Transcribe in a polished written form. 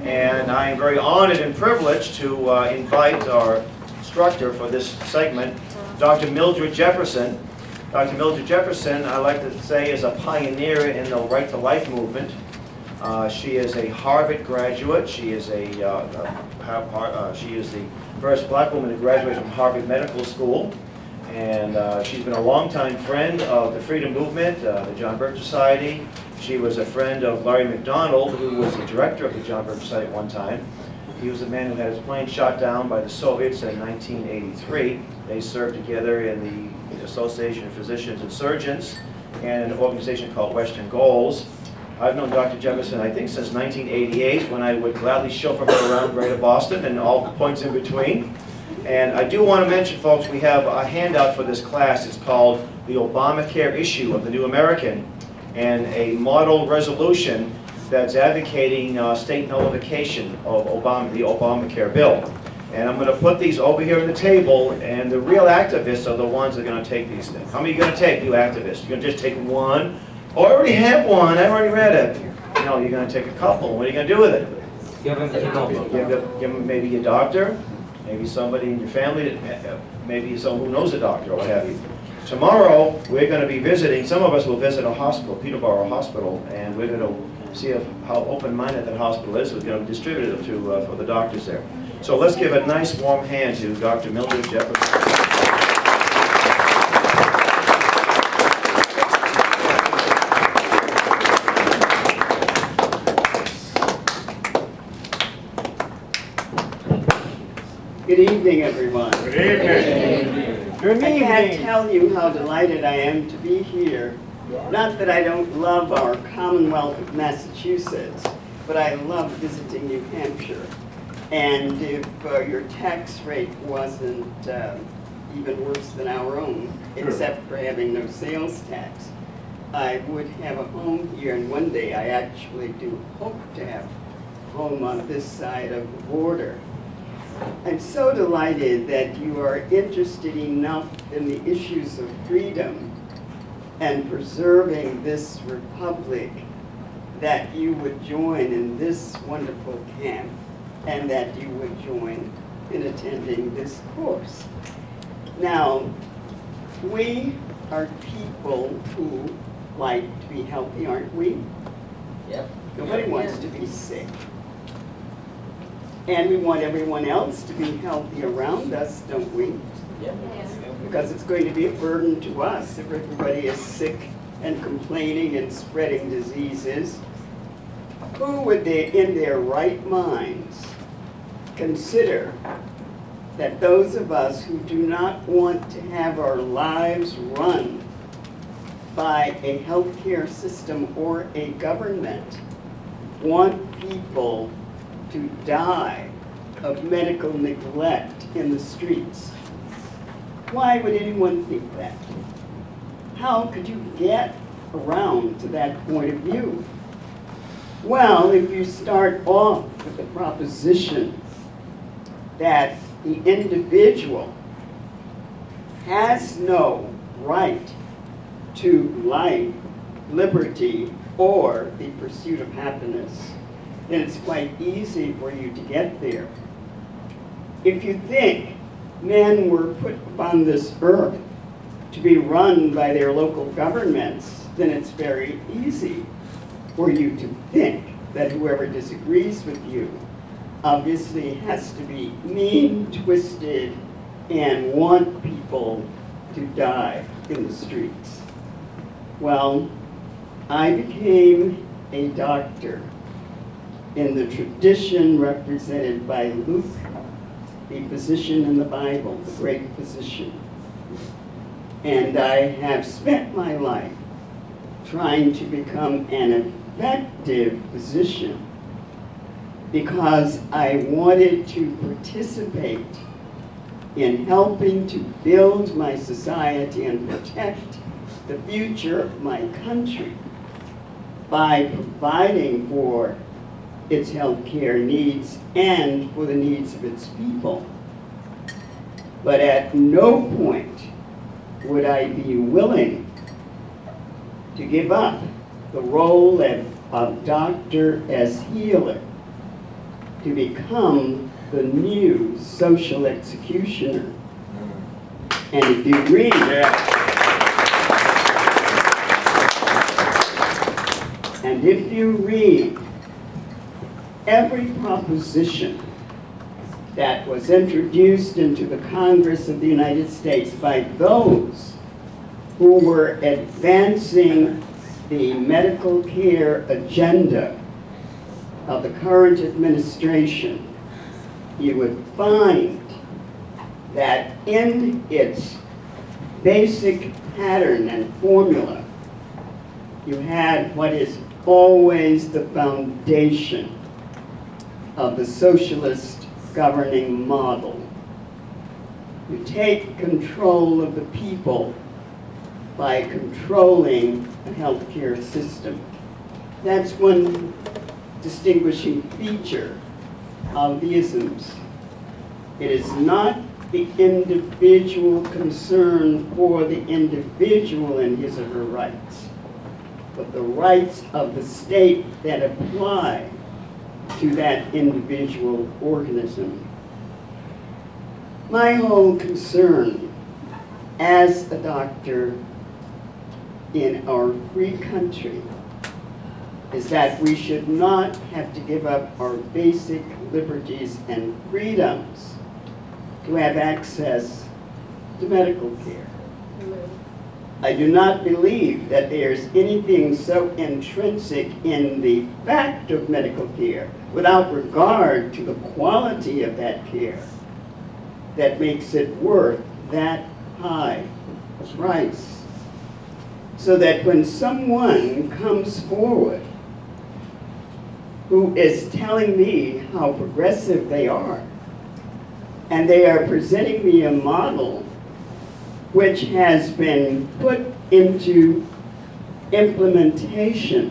And I am very honored and privileged to invite our instructor for this segment, Dr. Mildred Jefferson. Dr. Mildred Jefferson, I like to say, is a pioneer in the Right to Life movement. She is a Harvard graduate. She is the first black woman to graduate from Harvard Medical School. And she's been a longtime friend of the Freedom Movement, the John Birch Society. She was a friend of Larry McDonald, who was the director of the John Birch Society at one time. He was the man who had his plane shot down by the Soviets in 1983. They served together in the Association of Physicians and Surgeons and an organization called Western Goals. I've known Dr. Jefferson, I think, since 1988, when I would gladly chauffeur her around Greater Boston and all points in between. And I do want to mention, folks, we have a handout for this class. It's called The Obamacare Issue of the New American, and a model resolution that's advocating state nullification of the Obamacare bill. And I'm going to put these over here on the table, and the real activists are the ones that are going to take these things. How many are you going to take, you activists? You're going to just take one? Oh, I already have one. I've already read it. No, you're going to take a couple. What are you going to do with it? Give them maybe your doctor, maybe somebody in your family, maybe someone who knows a doctor or what have you. Tomorrow, we're going to be visiting, some of us will visit a hospital, Peterborough Hospital, and we're going to see how open-minded that hospital is. We're going to distribute them for the doctors there. So let's give a nice warm hand to Dr. Mildred Jefferson. Good evening, everyone. Good evening. Good evening. I can't tell you how delighted I am to be here. Not that I don't love our Commonwealth of Massachusetts, but I love visiting New Hampshire. And if your tax rate wasn't even worse than our own, except for having no sales tax, I would have a home here, and one day I actually do hope to have a home on this side of the border. I'm so delighted that you are interested enough in the issues of freedom and preserving this republic that you would join in this wonderful camp and that you would join in attending this course. Now, we are people who like to be healthy, aren't we? Yep. Nobody wants to be sick. And we want everyone else to be healthy around us, don't we? Yes. Because it's going to be a burden to us if everybody is sick and complaining and spreading diseases. Who would in their right minds consider that those of us who do not want to have our lives run by a healthcare system or a government want people to die of medical neglect in the streets? Why would anyone think that? How could you get around to that point of view? Well, if you start off with the proposition that the individual has no right to life, liberty, or the pursuit of happiness, then it's quite easy for you to get there. If you think men were put upon this earth to be run by their local governments, then it's very easy for you to think that whoever disagrees with you obviously has to be mean, twisted, and want people to die in the streets. Well, I became a doctor in the tradition represented by Luke, the physician in the Bible, the great physician. And I have spent my life trying to become an effective physician because I wanted to participate in helping to build my society and protect the future of my country by providing for its healthcare needs and for the needs of its people. But at no point would I be willing to give up the role of doctor as healer to become the new social executioner. And if you read, and if you read every proposition that was introduced into the Congress of the United States by those who were advancing the medical care agenda of the current administration, you would find that in its basic pattern and formula, you had what is always the foundation of the socialist governing model. You take control of the people by controlling the healthcare system. That's one distinguishing feature of the isms. It is not the individual concern for the individual and his or her rights, but the rights of the state that apply to that individual organism. My whole concern as a doctor in our free country is that we should not have to give up our basic liberties and freedoms to have access to medical care. I do not believe that there's anything so intrinsic in the fact of medical care, without regard to the quality of that care, that makes it worth that high price. So that when someone comes forward who is telling me how progressive they are, and they are presenting me a model which has been put into implementation